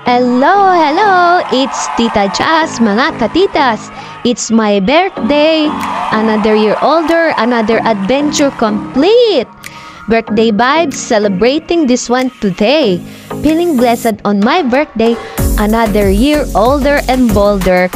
Hello, hello! It's Tita Jazz, mga katitas. It's my birthday. Another year older, another adventure complete. Birthday vibes, celebrating this one today. Feeling blessed on my birthday, another year older and bolder.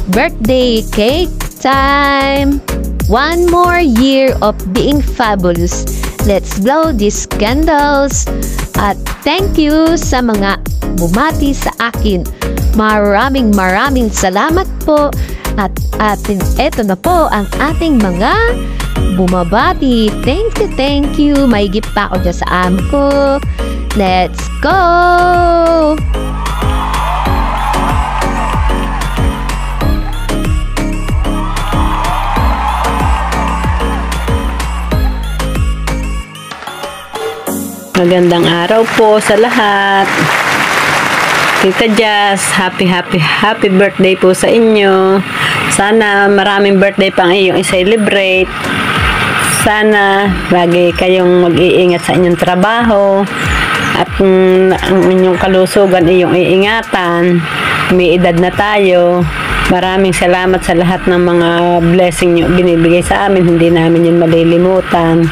Birthday cake time! One more year of being fabulous. Let's blow these candles. At thank you sa mga bumati sa akin. Maraming salamat po. At eto na po ang ating mga bumabati. Thank you. May gift pa ako dyan sa am ko. Let's go! Magandang araw po sa lahat. Tita Jazz, happy birthday po sa inyo. Sana maraming birthday pang iyong i-celebrate. Sana lagi kayong mag-iingat sa inyong trabaho at ang inyong kalusugan iyong iingatan. May edad na tayo. Maraming salamat sa lahat ng mga blessing nyo binibigay sa amin. Hindi namin yun malilimutan.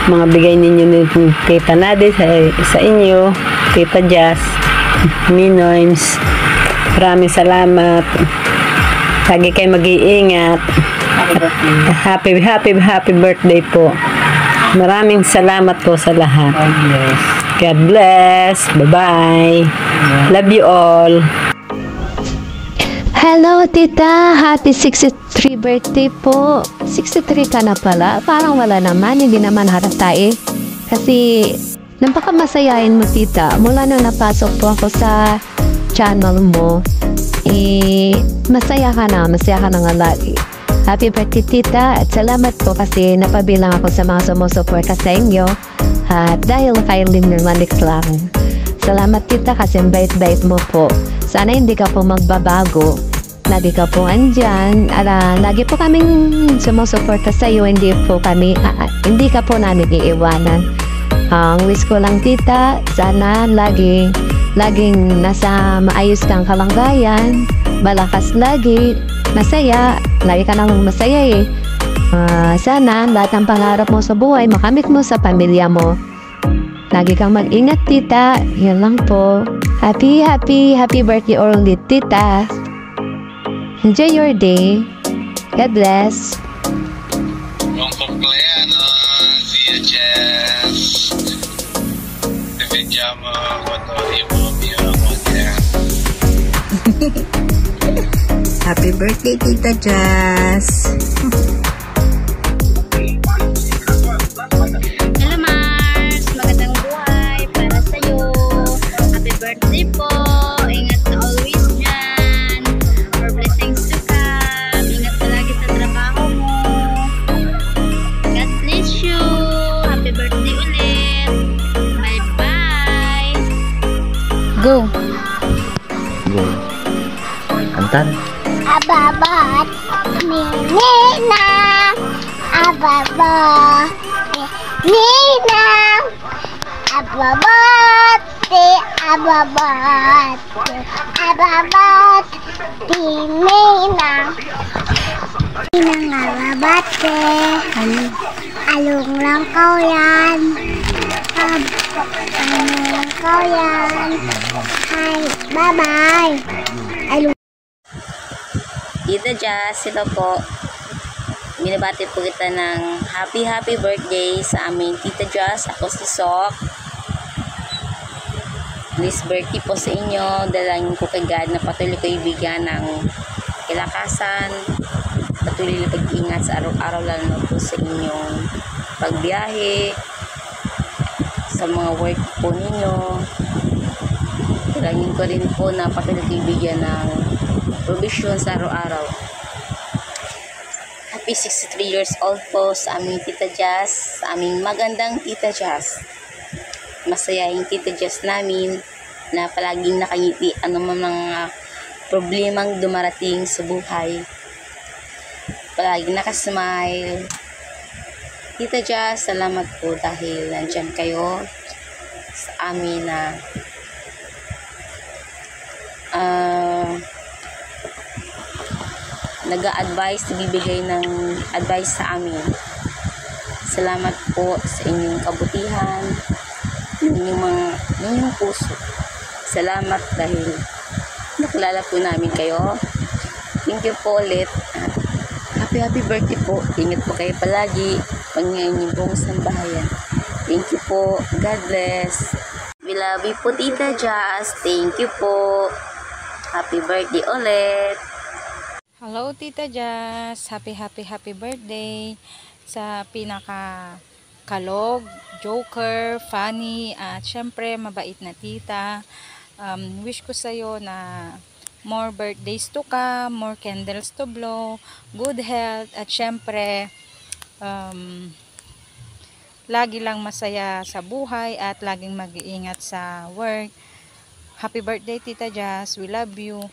Mga bigay ninyo ni Tita Nadi sa inyo, Tita Jazz, Minoyms. Maraming salamat. Lagi kayo mag-iingat. Happy birthday po. Maraming salamat po sa lahat. God bless. Bye-bye. Love you all. Hello, Tita. Happy 63 birthday po. 63 ka na pala. Parang wala naman. Hindi naman harata eh. Kasi, napakamasayain mo, Tita. Mula nung napasok po ako sa channel mo, masaya ka na nga lagi. Happy birthday, Tita. At salamat po kasi napabilang ako sa mga sumusuporta sa inyo. At dahil kay Lynn Manix lang. Salamat, Tita, kasi bait-bait mo po. Sana hindi ka po magbabago. Lagi ka po andyan. Lagi po kaming sumusuporta sa iyo. Hindi ka po namin iiwanan. Ang wish ko lang, Tita, sana laging nasa maayos kang kalagayan. Malakas lagi. Masaya. Lagi ka namang masaya eh. Sana lahat ng pangarap mo sa buhay, makamit mo sa pamilya mo. Lagi kang mag-ingat, Tita. Yan lang po. Happy birthday early, Tita. Enjoy your day. God bless. Buong cumpleaños, Tia Jazz. Te vediamo quando arrivo mio amore. Happy birthday, Tita Jazz. Hello, Mars. Magandang buhay para sa'yo. Happy birthday po. Ingat ka always dyan. For blessings to come. Ingat ka lagi sa trabaho mo. God bless you. Happy birthday ulit. Bye-bye. Go. Antan. Ababat Nina Ababat Nina Ababat Ababat Ababat Nina Nina Ababat Alung lang kau yan Alung lang kau yan Hi, bye-bye Alung Tita Jazz, hello po. Binabati po kita ng happy birthday sa aming Tita Jazz. Ako si Sok. This birthday po sa inyo. Dalangin ko kay God na patuloy ko ibigyan ng kalakasan. Patuloy na pag-ingat sa araw-araw, lalo na po sa inyong pagbiyahe, sa mga work po ninyo. Dalangin ko rin po na patuloy ko ibigyan ng provision sa araw-araw. Happy 63 years old po sa aming Tita Jazz, sa aming magandang Tita Jazz. Masayahin Tita Jazz namin na palaging nakangiti anumang mga problemang dumarating sa buhay. Palaging nakasmile. Tita Jazz, salamat po dahil nandyan kayo sa amin na nag-a-advise, bibigay ng advice sa amin. Salamat po sa inyong kabutihan, inyong puso. Salamat dahil nakilala po namin kayo. Thank you po ulit. Happy birthday po. Ingat po kayo palagi. Pag ngayon yung buong sambahayan. Thank you po. God bless. We love you po, Tita Jazz. Thank you po. Happy birthday ulit. Hello, Tita Jazz. Happy birthday sa pinaka-kalog, joker, funny, at syempre mabait na tita. Wish ko sa'yo na more birthdays to come, more candles to blow, good health, at syempre lagi lang masaya sa buhay at laging mag-iingat sa work. Happy birthday, Tita Jazz. We love you.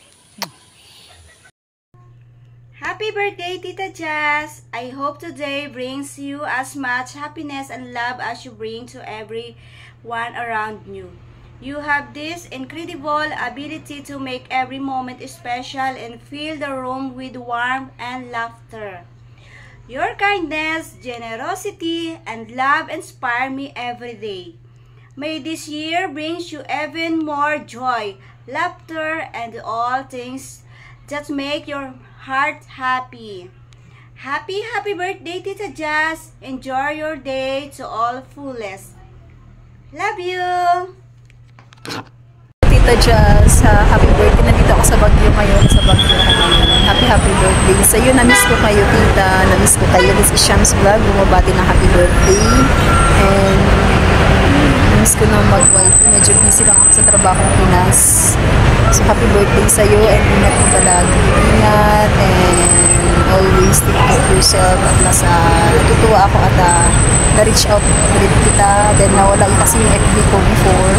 Happy birthday, Tita Jazz! I hope today brings you as much happiness and love as you bring to everyone around you. You have this incredible ability to make every moment special and fill the room with warmth and laughter. Your kindness, generosity, and love inspire me every day. May this year brings you even more joy, laughter, and all things that make your heart happy. Happy birthday, Tita Jazz. Enjoy your day to all fullest. Love you. Tita Jazz, happy birthday. Nandito ako sa Baguio ngayon. Happy birthday. Sa iyo, na-miss ko kayo, tita. Na-miss ko kayo. This is Shams Vlog. Bumabati ng happy birthday. And na-miss ko na mag-YT. Medyo busy lang ako sa trabaho ng Pinas. So, happy birthday sa iyo. And ingat mo palagi. Ingat. And always take care of yourself. At natutuwa ako at na-reach out ulit kita. Then nawala yung kasi yung FB ko before.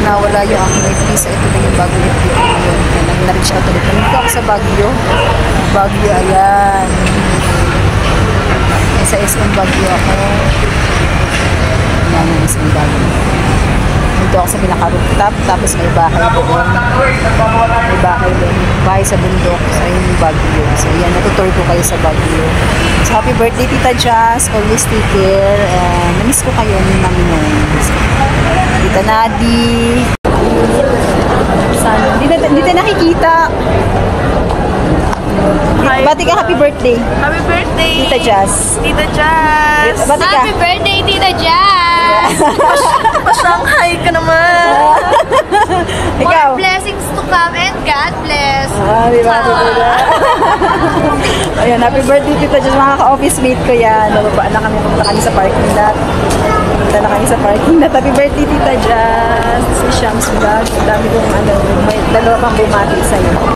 Nawala yung aking FB. So ito na yung bagong FB ko ngayon. Kaya na-reach out ulit. Nandito ako sa Baguio. Baguio, ayan. Sa SM Baguio ako. Ayan yung SM Baguio. Dito ako sa pinaka-rooftop. Tapos may bahay doon. May bahay doon. Bahay sa bundok. So yung Baguio. So yan, natutour ko kayo sa Baguio. So happy birthday, Tita Jazz. Always take care. And na-miss ko kayo ni Mami Noy. Tita Nadi. Dito nakikita. Bati ka, happy birthday. Happy birthday, Tita Jazz. Tita Jazz. Bati ka. Happy birthday, Tita Jazz! Pa-Shanghai ka naman. Ikaw. More blessings to come and God bless. Diba? Ayan, happy birthday, Tita Jazz. Mga ka-office mate ko yan. Nababaan na kami, pumunta kami sa parking lot. Happy birthday, Tita Jazz. Si Shams Vlog. Dami kong may dalawa pang bumati sa'yo.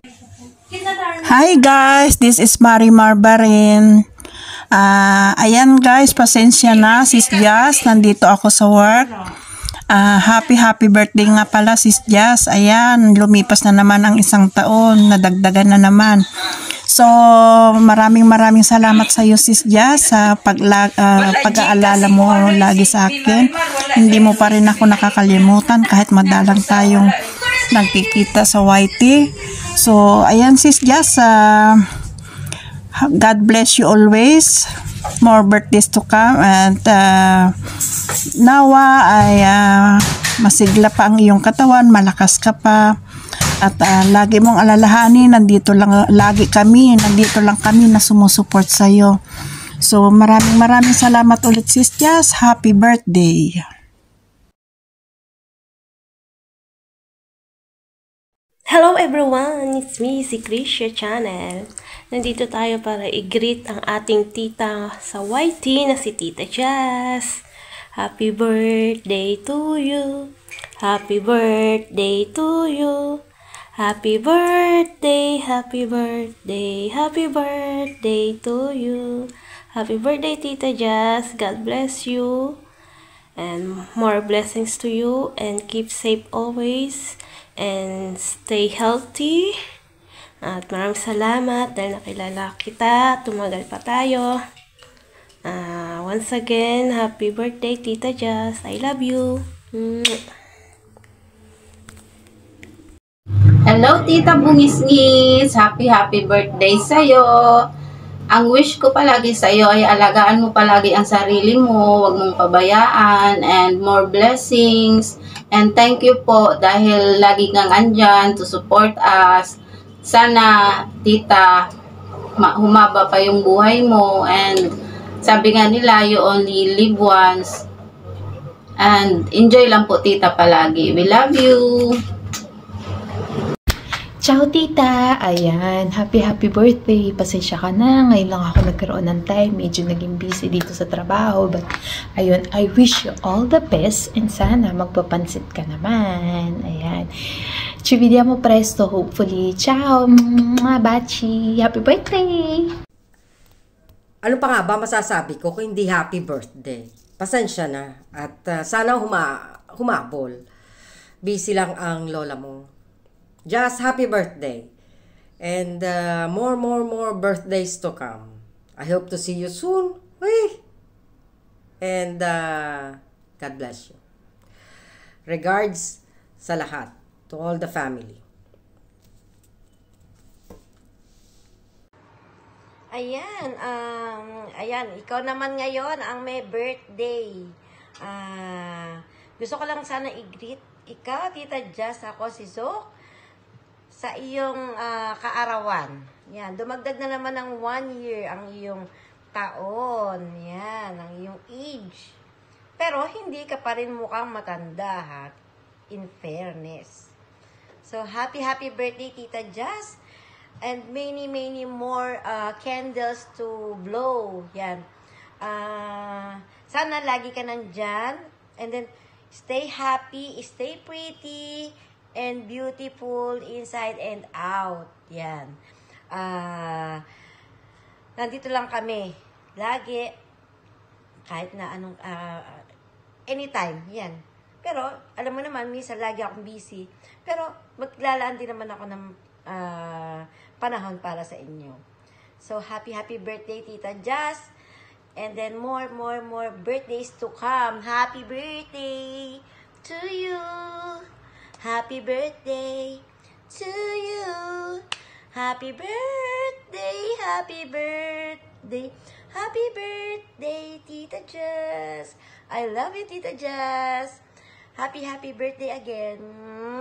Hi guys, this is Marimar Barin. Ayan guys, pasensya na, Sis Jazz, nandito ako sa work. Happy birthday nga pala, Sis Jazz. Ayan, lumipas na naman ang isang taon, nadagdagan na naman. So, maraming salamat sa iyo, Sis Jazz, sa pag-aalala mo lagi sa akin. Hindi mo pa rin ako nakakalimutan kahit madalang tayong nagkikita sa YT. So, ayan, Sis Jazz, God bless you always. More birthdays to come. And nawa ay masigla pa ang iyong katawan, malakas ka pa. At lagi mong alalahanin, nandito lang kami na sumusuport sa iyo. So, maraming salamat ulit, Sis Jazz. Happy birthday. Hello everyone! It's me, si Krisha Channel. Nandito tayo para i-greet ang ating tita sa YT na si Tita Jazz. Happy birthday to you! Happy birthday to you! Happy birthday, happy birthday, happy birthday to you! Happy birthday, Tita Jazz! God bless you! And more blessings to you, and keep safe always. And stay healthy. At maraming salamat dahil nakilala kita. Tumagal pa tayo. Once again, happy birthday, Tita Jazz. I love you. Hello, Tita Bungis-ngis. Happy birthday sa'yo. Ang wish ko palagi sa'yo ay alagaan mo palagi ang sarili mo. Huwag mong pabayaan. And more blessings. And thank you po dahil lagi kang andyan to support us. Sana, Tita, humaba pa yung buhay mo. And sabi nga nila, you only live once. And enjoy lang po, Tita, palagi. We love you. Ciao, Tita! Ayan, happy birthday. Pasensya ka na. Ngayon lang ako nagkaroon ng time. Medyo naging busy dito sa trabaho. But, ayun, I wish you all the best. And sana magpapansit ka naman. Ayan. Ci vediamo presto, hopefully. Ciao! Baci! Happy birthday! Ano pa nga ba masasabi ko kung hindi happy birthday? Pasensya na. At sana humabol. Busy lang ang lola mo. Just happy birthday. And more birthdays to come. I hope to see you soon. Wait. And God bless you. Regards sa lahat. To all the family. Ayan, ikaw naman ngayon ang may birthday. Gusto ko lang sana i-greet ikaw, Tita Jazz, ako si Zoc, sa iyong kaarawan. Yan, dumagdag na naman ng 1 year ang iyong taon. Yan, ang iyong age. Pero hindi ka pa rin mukhang matanda, ha? In fairness. So, happy birthday, Tita Jazz. And many more candles to blow. Yan. Sana lagi ka nandyan. And then, stay happy, stay pretty, and beautiful inside and out. Yan. Nandito lang kami. Lagi. Kahit na anong, anytime. Yan. Pero, alam mo naman, minsan lagi akong busy. Pero, maglalaan din naman ako ng panahon para sa inyo. So, happy birthday, Tita Jazz. And then, more birthdays to come. Happy birthday to you. Happy birthday to you. Happy birthday, happy birthday. Happy birthday, Tita Jazz. I love you, Tita Jazz. Happy birthday again.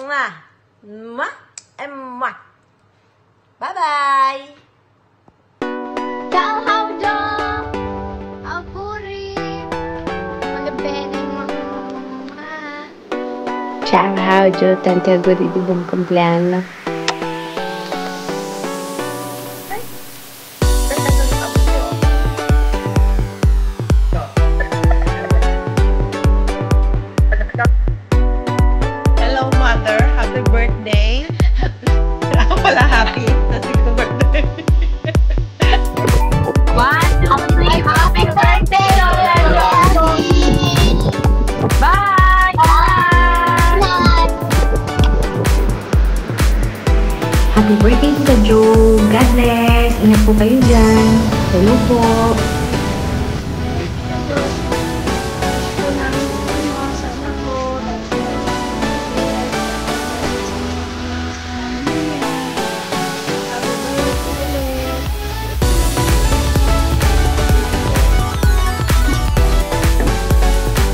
Mwah! Mwah! And mwah! Bye-bye! Ciao, howdo! Auguri! Magandang mga. Ciao, howdo! Tanti auguri di buon compleanno. Hello, Mother. Happy birthday. Ako pala happy. Kasi ko birthday. Happy birthday, Lola! Bye! Happy birthday, Tita Jo. God bless. Ingat po kayo dyan. Hello po.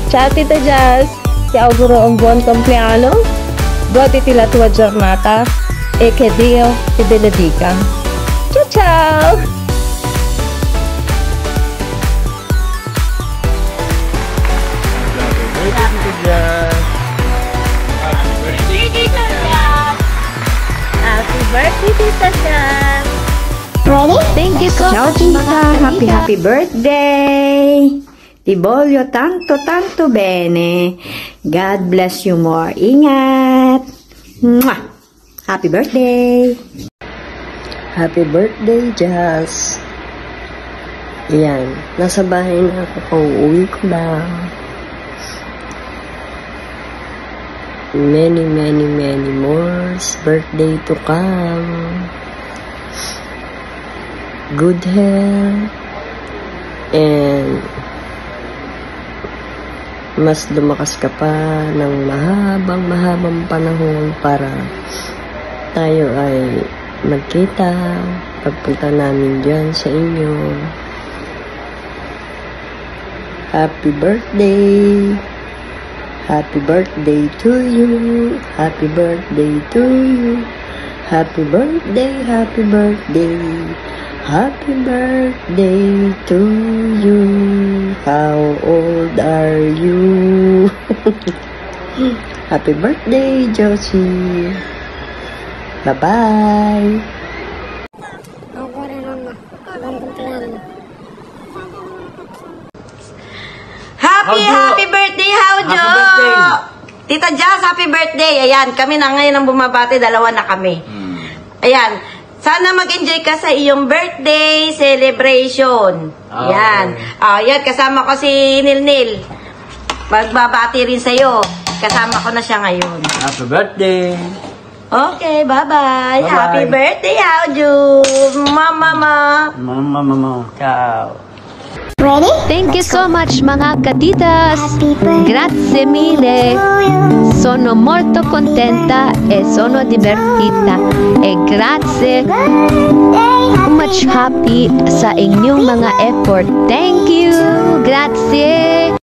Ciao Tita Jazz, ti auguro un buon compleanno, goditi la tua giornata e che Dio ti benedica. Ciao ciao! Happy birthday, Tita Jazz! Happy birthday, Tita Jazz! Happy birthday Tita Jazz! Thank you so much, Tita. Happy birthday. Ti voglio tanto bene. God bless you more. Ingat. Mwah! Happy birthday. Happy birthday, Jazz. Ayan, nasa bahay na ako. Pauwi ko lang. Many more birthday to come. Good health and mas lumakas ka pa ng mahabang panahon para tayo ay magkita pagpunta namin dyan sa inyo. Happy birthday! Happy birthday to you! Happy birthday to you! Happy birthday! Happy birthday! Happy birthday to you! How old are you? Happy birthday, Josie! Bye-bye! Happy birthday, Howjo! Tita Jazz, happy birthday! Ayan, kami na ngayon ang bumabati, dalawa na kami. Ayan, sana mag-enjoy ka sa iyong birthday celebration. Ayan. Ayan, kasama ko si Nilnil. Magbabati rin sa'yo. Kasama ko na siya ngayon. Happy birthday! Okay, bye-bye. Happy birthday, Howjo! Mama. Ciao! Ready? Thank you so much mga katitas. Grazie mille. Sono molto contenta e sono divertita. E grazie. Much happy sa inyong mga effort. Thank you. Grazie.